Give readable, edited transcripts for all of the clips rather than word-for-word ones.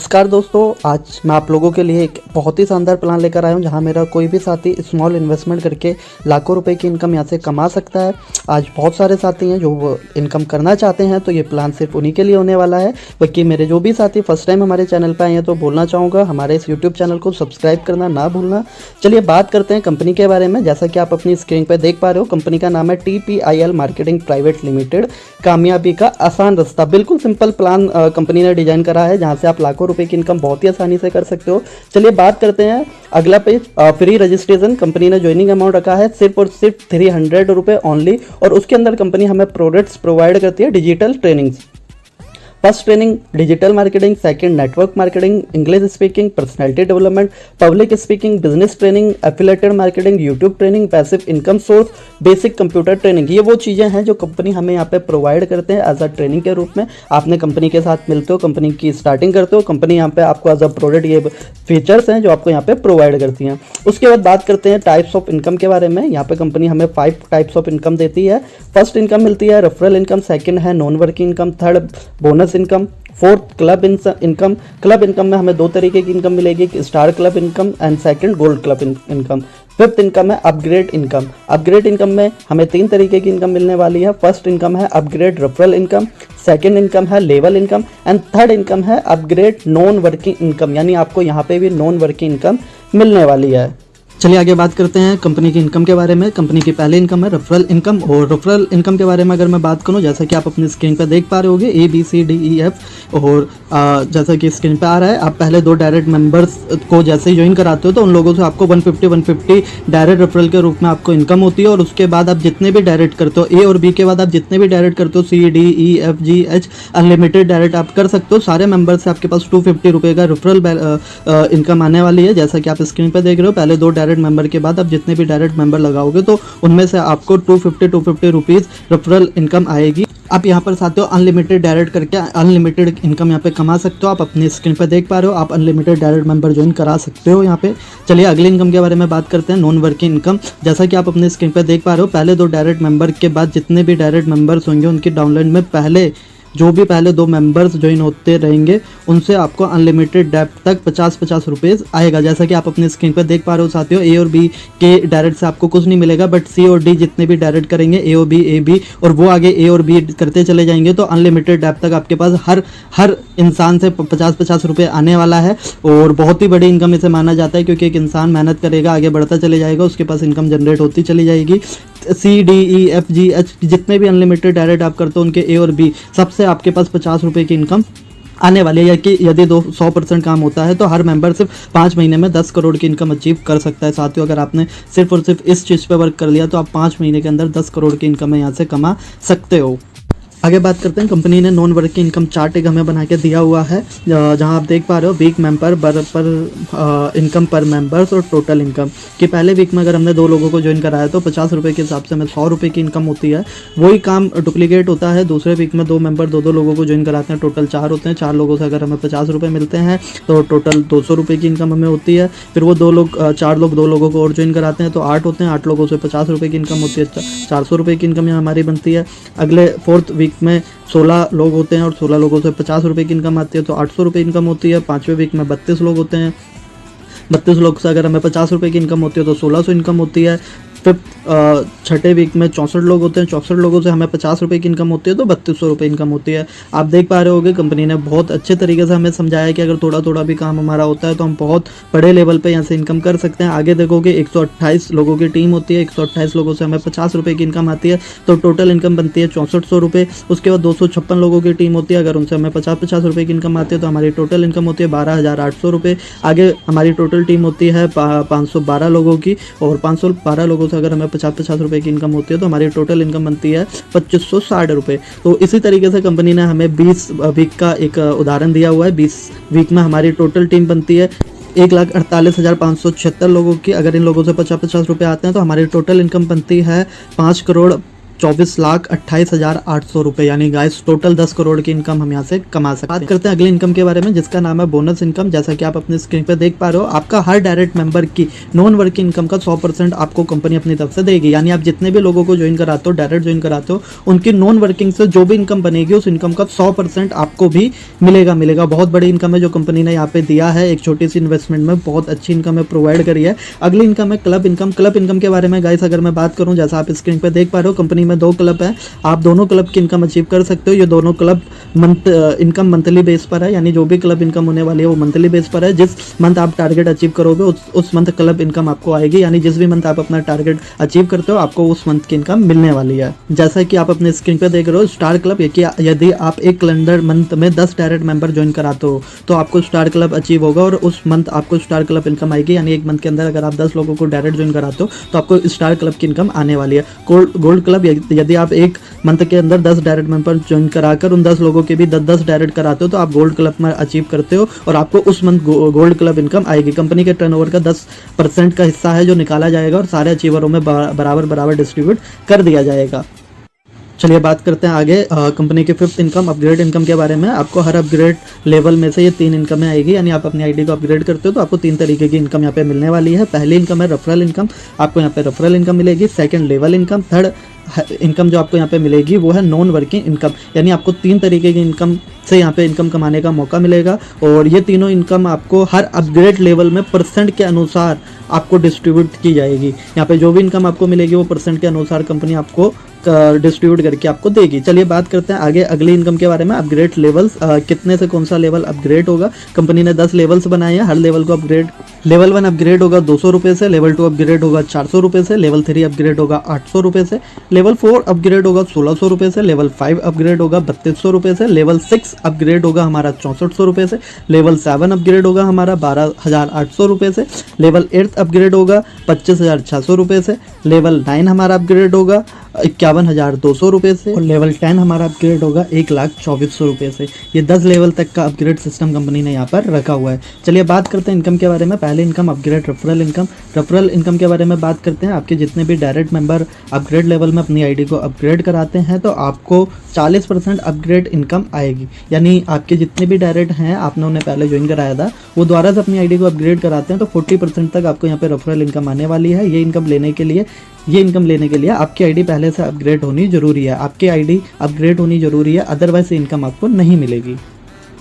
नमस्कार दोस्तों, आज मैं आप लोगों के लिए एक बहुत ही शानदार प्लान लेकर आया हूं जहां मेरा कोई भी साथी स्मॉल इन्वेस्टमेंट करके लाखों रुपए की इनकम यहां से कमा सकता है। आज बहुत सारे साथी हैं जो वो इनकम करना चाहते हैं, तो ये प्लान सिर्फ उन्हीं के लिए होने वाला है। बाकी मेरे जो भी साथी फर्स्ट टाइम हमारे चैनल पर आए हैं तो बोलना चाहूँगा हमारे इस यूट्यूब चैनल को सब्सक्राइब करना ना भूलना। चलिए बात करते हैं कंपनी के बारे में। जैसा कि आप अपनी स्क्रीन पर देख पा रहे हो, कंपनी का नाम है TPIL मार्केटिंग प्राइवेट लिमिटेड। कामयाबी का आसान रास्ता, बिल्कुल सिंपल प्लान कंपनी ने डिजाइन करा है जहां से आप लाखों रुपए की इनकम बहुत ही आसानी से कर सकते हो। चलिए बात करते हैं अगला पेज, फ्री रजिस्ट्रेशन। कंपनी ने ज्वाइनिंग अमाउंट रखा है सिर्फ और सिर्फ 300 रुपए ओनली, और उसके अंदर कंपनी हमें प्रोडक्ट्स प्रोवाइड करती है digital trainings. First training digital marketing, second network marketing, English speaking, personality development, public speaking, business training, affiliated marketing, YouTube training, passive income source, basic computer training. ये वो चीज़ें हैं जो कंपनी हमें यहाँ पे प्रोवाइड करते हैं एज अ ट्रेनिंग के रूप में। आपने कंपनी के साथ मिलते हो, कंपनी की स्टार्टिंग करते हो, कंपनी यहाँ पे आपको एज अ प्रोडक्ट ये फीचर्स हैं जो आपको यहाँ पे प्रोवाइड करती हैं। उसके बाद बात करते हैं टाइप्स ऑफ इनकम के बारे में। यहाँ पे कंपनी हमें 5 टाइप्स ऑफ इनकम देती है। फर्स्ट इनकम मिलती है रेफरल इनकम, सेकंड है non working income, third bonus income, fourth club income. Club income में हमें 2 तरीके की इनकम मिलेगी, star club income and second gold club income. Fifth income है अपग्रेड इनकम। अपग्रेड इनकम में हमें 3 तरीके की इनकम मिलने वाली है। फर्स्ट इनकम है upgrade referral income, second income है level income and third income है अपग्रेड नॉन वर्किंग इनकम, यानी आपको यहाँ पे भी नॉन वर्किंग इनकम मिलने वाली है। चलिए आगे बात करते हैं कंपनी की इनकम के बारे में। कंपनी की पहली इनकम है रेफरल इनकम, और रेफरल इनकम के बारे में अगर मैं बात करूं, जैसा कि आप अपनी स्क्रीन पर देख पा रहे होगे ABCDEF, और जैसा कि स्क्रीन पे आ रहा है, आप पहले 2 डायरेक्ट मेंबर्स को जैसे ही ज्वाइन कराते हो तो उन लोगों से आपको 150 डायरेक्ट रेफरल के रूप में आपको इनकम होती है। और उसके बाद आप जितने भी डायरेक्ट करते हो, A और B के बाद आप जितने भी डायरेक्ट करते हो, CDEFGH अनलिमिटेड डायरेक्ट आप कर सकते हो। सारे मेंबर से आपके पास 250 रुपये का रेफरल इनकम आने वाली है। जैसा कि आप स्क्रीन पर देख रहे हो, पहले 2 डायरेक्ट मेंबर के बाद आप जितने भी डायरेक्ट मेंबर लगाओगे तो उनमें से आपको 250 रुपीज़ रेफरल इनकम आएगी। आप यहाँ पर साथियों अनलिमिटेड डायरेक्ट करके अनलिमिटेड इनकम यहाँ पे कमा सकते हो। आप अपनी स्क्रीन पर देख पा रहे हो, आप अनलिमिटेड डायरेक्ट मेंबर ज्वाइन करा सकते हो यहाँ पे। चलिए अगली इनकम के बारे में बात करते हैं, नॉन वर्किंग इनकम। जैसा कि आप अपनी स्क्रीन पर देख पा रहे हो, पहले 2 डायरेक्ट मेंबर के बाद जितने भी डायरेक्ट मेंबर्स होंगे उनकी डाउनलाइन में पहले 2 मेंबर्स ज्वाइन होते रहेंगे उनसे आपको अनलिमिटेड डेप्थ तक 50 रुपीज़ आएगा। जैसा कि आप अपनी स्क्रीन पर देख पा रहे हो साथियों, A और B के डायरेक्ट से आपको कुछ नहीं मिलेगा, बट C और D जितने भी डायरेक्ट करेंगे, A और B AB, और वो आगे A और B करते चले जाएंगे, तो अनलिमिटेड डेप्थ तक आपके पास हर इंसान से 50 रुपये आने वाला है। और बहुत ही बड़ी इनकम इसे माना जाता है, क्योंकि एक इंसान मेहनत करेगा, आगे बढ़ता चले जाएगा, उसके पास इनकम जनरेट होती चली जाएगी। CDEFGH जितने भी अनलिमिटेड डायरेक्ट आप करते हो, उनके A और B सबसे आपके पास 50 रुपये की इनकम आने वाली है। या कि यदि 100% काम होता है तो हर मेंबर सिर्फ 5 महीने में 10 करोड़ की इनकम अचीव कर सकता है। साथियों अगर आपने सिर्फ और सिर्फ इस चीज़ पे वर्क कर लिया तो आप 5 महीने के अंदर 10 करोड़ की इनकम यहाँ से कमा सकते हो। आगे बात करते हैं, कंपनी ने नॉन वर्किंग इनकम चार्ट एक हमें बना के दिया हुआ है, जहां आप देख पा रहे हो वीक मेंबर पर इनकम पर मेंबर्स और टोटल इनकम कि पहले वीक में अगर हमने 2 लोगों को ज्वाइन कराया तो 50 रुपये के हिसाब से हमें 100 रुपये की इनकम होती है। वही काम डुप्लीकेट होता है, दूसरे वीक में 2 मेंबर 2 लोगों को ज्वाइन कराते हैं, टोटल 4 होते हैं। 4 लोगों से अगर हमें 50 रुपये मिलते हैं तो टोटल 200 रुपये की इनकम हमें होती है। फिर वो 4 लोग 2 लोगों को और ज्वाइन कराते हैं तो 8 होते हैं, 8 लोगों से 50 रुपये की इनकम होती है, 400 रुपये की इनकम यहाँ हमारी बनती है। अगले 4th वीक में 16 लोग होते हैं और 16 लोगों से 50 रुपये की इनकम आती है, तो 800 रुपये इनकम होती है। 5वें वीक में 32 लोग होते हैं, 32 लोग से अगर हमें 50 रुपये की इनकम होती है तो 1600 इनकम होती है। 6ठे वीक में 64 लोग होते हैं, 64 लोगों से हमें 50 रुपये की इनकम होती है, तो 3200 रुपये इनकम होती है। आप देख पा रहे होगे कंपनी ने बहुत अच्छे तरीके से हमें समझाया कि अगर थोड़ा थोड़ा भी काम हमारा होता है तो हम बहुत बड़े लेवल पे यहाँ से इनकम कर सकते हैं। आगे देखोगे 128 लोगों की टीम होती है, 128 लोगों से हमें 50 रुपये की इनकम आती है, तो टोटल इनकम बनती है 6400 रुपये। उसके बाद 256 लोगों की टीम होती है, अगर उनसे हमें 50 रुपये की इनकम आती है तो हमारी टोटल इनकम होती है 12,800 रुपये। आगे हमारी टोटल टीम होती है 512 लोगों की, और 512 लोगों से अगर हमें 50 रुपये की इनकम होती है तो हमारी टोटल इनकम बनती है 2560 रुपये। तो इसी तरीके से कंपनी ने हमें 20 वीक का एक उदाहरण दिया हुआ है। 20 वीक में हमारी टोटल टीम बनती है 1,48,576 लोगों की। अगर इन लोगों से 50 रुपये आते हैं तो हमारी टोटल इनकम बनती है 5 करोड़ 24,28,800 रुपये, यानी गाइस टोटल 10 करोड़ की इनकम हम यहाँ से कमा सकते हैं। बात करते हैं अगली इनकम के बारे में, जिसका नाम है बोनस इनकम। जैसा कि आप अपनी स्क्रीन पर देख पा रहे हो, आपका हर डायरेक्ट मेंबर की नॉन वर्किंग इनकम का 100% आपको कंपनी अपनी तरफ से देगी। यानी आप जितने भी लोगों को ज्वाइन कराते हो, डायरेक्ट ज्वाइन कराते हो, उनकी नॉन वर्किंग से जो भी इनकम बनेगी उस इनकम का 100% आपको भी मिलेगा। बहुत बड़ी इनकम है जो कंपनी ने यहाँ पे दिया है। एक छोटी सी इन्वेस्टमेंट में बहुत अच्छी इनकम है प्रोवाइड करी है। अगली इनकम है क्लब इनकम। क्लब इनकम के बारे में गाइस अगर मैं बात करूं, जैसा आप स्क्रीन पे देख पा रहे हो, कंपनी में 2 क्लब है। आप दोनों क्लब की इनकम अचीव कर सकते हो। ये दोनों क्लब इनकम मंथली बेस पर है, यानी जो भी क्लब इनकम होने वाली है वो मंथली बेस पर है। जिस मंथ आप टारगेट अचीव करोगे उस मंथ क्लब इनकम आपको आएगी, यानी जिस भी मंथ आप अपना टारगेट अचीव करते हो आपको उस मंथ की इनकम मिलने वाली है। जैसा कि आप अपने स्क्रीन पे देख रहे हो, स्टार क्लब, यदि आप एक कैलेंडर मंथ में 10 डायरेक्ट मेंबर ज्वाइन कराते हो तो आपको स्टार क्लब अचीव होगा और उस मंथ आपको स्टार क्लब इनकम आएगी। यानी एक मंथ के अंदर अगर आप 10 लोगों को डायरेक्ट ज्वाइन कराते हो तो आपको स्टार क्लब की इनकम आने वाली है। गोल्ड क्लब, यदि आप एक मंथ के अंदर 10 डायरेक्ट मेंबर ज्वाइन कराकर उन 10 लोगों के भी 10 डायरेक्ट कराते हो तो आप गोल्ड क्लब में अचीव करते हो और आपको उस मंथ गोल्ड क्लब इनकम आएगी। कंपनी के टर्नओवर का 10% का हिस्सा है जो निकाला जाएगा और सारे अचीवरों में बराबर डिस्ट्रीब्यूट कर दिया जाएगा। चलिए बात करते हैं आगे कंपनी के 5th इनकम, अपग्रेड इनकम के बारे में। आपको हर अपग्रेड लेवल में से ये 3 इनकमें आएगी, यानी आप अपनी आईडी को अपग्रेड करते हो तो आपको 3 तरीके की इनकम यहाँ पे मिलने वाली है। पहली इनकम है रेफरल इनकम, आपको यहाँ पे रेफरल इनकम मिलेगी। Second level income. Third income जो आपको यहाँ पे मिलेगी वो है नॉन वर्किंग इनकम, यानी आपको 3 तरीके की इनकम से यहाँ पे इनकम कमाने का मौका मिलेगा और ये तीनों इनकम आपको हर अपग्रेड लेवल में परसेंट के अनुसार आपको डिस्ट्रीब्यूट की जाएगी। यहाँ पे जो भी इनकम आपको मिलेगी वो परसेंट के अनुसार कंपनी आपको डिस्ट्रीब्यूट करके आपको देगी। चलिए बात करते हैं आगे अगली इनकम के बारे में। अपग्रेड लेवल्स, कितने से कौन सा लेवल अपग्रेड होगा। कंपनी ने 10 लेवल्स बनाए हैं। हर लेवल को अपग्रेड, लेवल 1 अपग्रेड होगा 200 रुपये से, लेवल 2 अपग्रेड होगा 400 रुपये से, लेवल 3 अपग्रेड होगा 800 रुपये से, लेवल 4 अपग्रेड होगा 1600 रुपये से, लेवल 5 अपग्रेड होगा 3200 रुपये से, लेवल 6 अपग्रेड होगा हमारा 6400 रुपये से, लेवल 7 अपग्रेड होगा हमारा 12,800 रुपये से, लेवल 8 अपग्रेड होगा 25,600 रुपये से, लेवल 9 हमारा अपग्रेड होगा 51,200 रुपये से और लेवल 10 हमारा अपग्रेड होगा 1,24,000 रुपये से। ये 10 लेवल तक का अपग्रेड सिस्टम कंपनी ने यहाँ पर रखा हुआ है। चलिए बात करते हैं इनकम के बारे में। पहले income upgrade referral income. Referral income के बारे में बात करते हैं। आपके जितने भी डायरेक्ट मेंबर अपग्रेड लेवल में अपनी आईडी को अपग्रेड कराते हैं तो आपको 40% अपग्रेड इनकम आएगी, यानी आपके जितने भी डायरेक्ट हैं आपने उन्हें पहले ज्वाइन कराया था वो दोबारा से अपनी आईडी को अपग्रेड कराते हैं तो 40% तक आपको यहाँ पे रेफरल इनकम आने वाली है। ये इनकम लेने के लिए आपकी आईडी पहले से अपग्रेड होनी जरूरी है। आपकी आईडी अपग्रेड होनी जरूरी है, अदरवाइज इनकम आपको नहीं मिलेगी।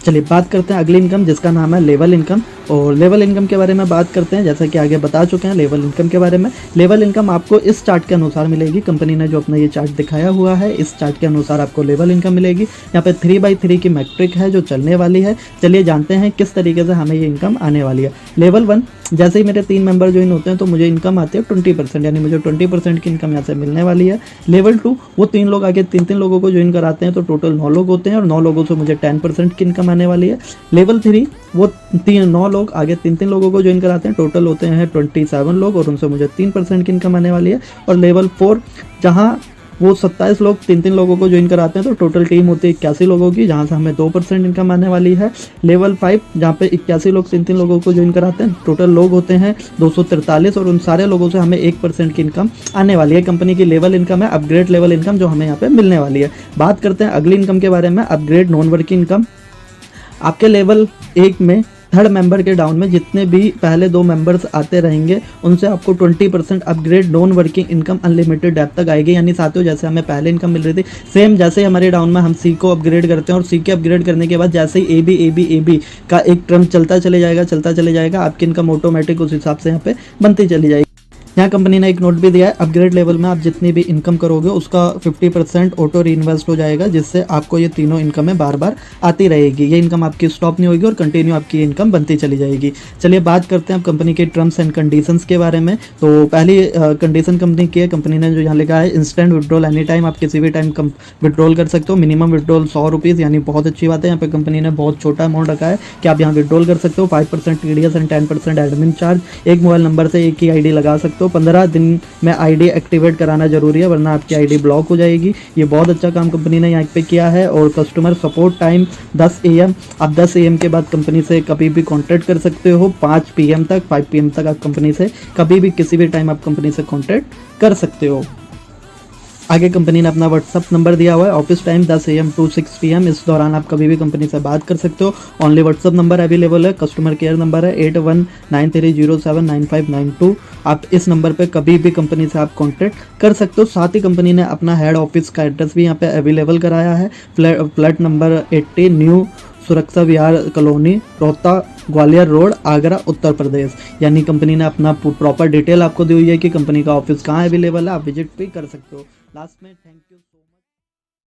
चलिए बात करते हैं अगली इनकम, जिसका नाम है लेवल इनकम। और लेवल इनकम के बारे में बात करते हैं। जैसा कि आगे बता चुके हैं लेवल इनकम के बारे में। लेवल इनकम आपको इस चार्ट के अनुसार मिलेगी। कंपनी ने जो अपना ये चार्ट दिखाया हुआ है इस चार्ट के अनुसार आपको लेवल इनकम मिलेगी। यहाँ पे 3/3 की मैट्रिक है जो चलने वाली है। चलिए जानते हैं किस तरीके से हमें ये इनकम आने वाली है। लेवल 1, जैसे ही मेरे 3 मेंबर ज्वाइन होते हैं तो मुझे इनकम आती है 20%, यानी मुझे 20% की इनकम यहाँ से मिलने वाली है। लेवल 2, वो 3 लोग आगे 3 लोगों को ज्वाइन कराते हैं तो टोटल 9 लोग होते हैं और 9 लोगों से मुझे 10% की इनकम आने वाली है। लेवल 3, वो 9 लोग आगे 3 लोगों को ज्वाइन कराते हैं, टोटल होते हैं 27 लोग और उनसे मुझे 3% की इनकम आने वाली है। और लेवल 4, जहाँ वो 27 लोग 3 लोगों को ज्वाइन कराते हैं तो टोटल टीम होती है 81 लोगों की, जहाँ से हमें 2% इनकम आने वाली है। लेवल 5, जहाँ पे 81 लोग 3 लोगों को ज्वाइन कराते हैं, टोटल लोग होते हैं 243 और उन सारे लोगों से हमें 1% की इनकम आने वाली है। कंपनी की लेवल इनकम है, अपग्रेड लेवल इनकम, जो हमें यहाँ पे मिलने वाली है। बात करते हैं अगली इनकम के बारे में, अपग्रेड नॉन वर्किंग इनकम। आपके लेवल 1 में 3rd मेंबर के डाउन में जितने भी पहले 2 मेंबर्स आते रहेंगे उनसे आपको 20% upgrade non working income unlimited depth तक आएगी। यानी साथियों, जैसे हमें पहले इनकम मिल रही थी, सेम जैसे हमारे डाउन में हम सी को अपग्रेड करते हैं और सी के अपग्रेड करने के बाद जैसे ही ए बी का एक टर्म चलता चले जाएगा, आपकी इनकम ऑटोमेटिक उस हिसाब से यहाँ पे बनती चली जाएगी। यहाँ कंपनी ने एक नोट भी दिया है, अपग्रेड लेवल में आप जितनी भी इनकम करोगे उसका 50% ऑटो रीइन्वेस्ट हो जाएगा, जिससे आपको ये तीनों इनकमें बार बार आती रहेगी। ये इनकम आपकी स्टॉप नहीं होगी और कंटिन्यू आपकी इनकम बनती चली जाएगी। चलिए बात करते हैं अब कंपनी के टर्म्स एंड कंडीशंस के बारे में। तो पहली कंडीशन कंपनी की है, कंपनी ने जो यहाँ लिखा है इंस्टेंट विड्रॉल एनी टाइम, आप किसी भी टाइम विड्रॉल कर सकते हो। मिनिमम विड्रॉल 100 रुपीज़, यानी बहुत अच्छी बात है। यहाँ पे कंपनी ने बहुत छोटा अमाउंट रखा है कि आप यहाँ विड्रॉल कर सकते हो। 5% TDS एंड 10% एडमिन चार्ज। एक मोबाइल नंबर से एक ही आईडी लगा सकते हो। 15 दिन में आईडी एक्टिवेट कराना जरूरी है, वरना आपकी आईडी ब्लॉक हो जाएगी। ये बहुत अच्छा काम कंपनी ने यहाँ पे किया है। और कस्टमर सपोर्ट टाइम 10 AM, आप 10 AM के बाद कंपनी से कभी भी कॉन्टैक्ट कर सकते हो। 5 PM तक, 5 PM तक आप कंपनी से कभी भी किसी भी टाइम आप कंपनी से कॉन्टैक्ट कर सकते हो। आगे कंपनी ने अपना व्हाट्सअप नंबर दिया हुआ है, office time 10 AM to 6 PM। इस दौरान आप कभी भी कंपनी से बात कर सकते हो। ओनली व्हाट्सअप नंबर अवेलेबल है। कस्टमर केयर नंबर है 8193079592। आप इस नंबर पे कभी भी कंपनी से आप कांटेक्ट कर सकते हो। साथ ही कंपनी ने अपना हेड ऑफिस का एड्रेस भी यहाँ पे अवेलेबल कराया है। फ्लैट नंबर 80 न्यू सुरक्षा विहार कॉलोनी, रोहता, ग्वालियर रोड, आगरा, उत्तर प्रदेश। यानी कंपनी ने अपना प्रॉपर डिटेल आपको दी हुई है कि कंपनी का ऑफिस कहाँ अवेलेबल है, आप विजिट भी कर सकते हो। लास्ट में थैंक यू।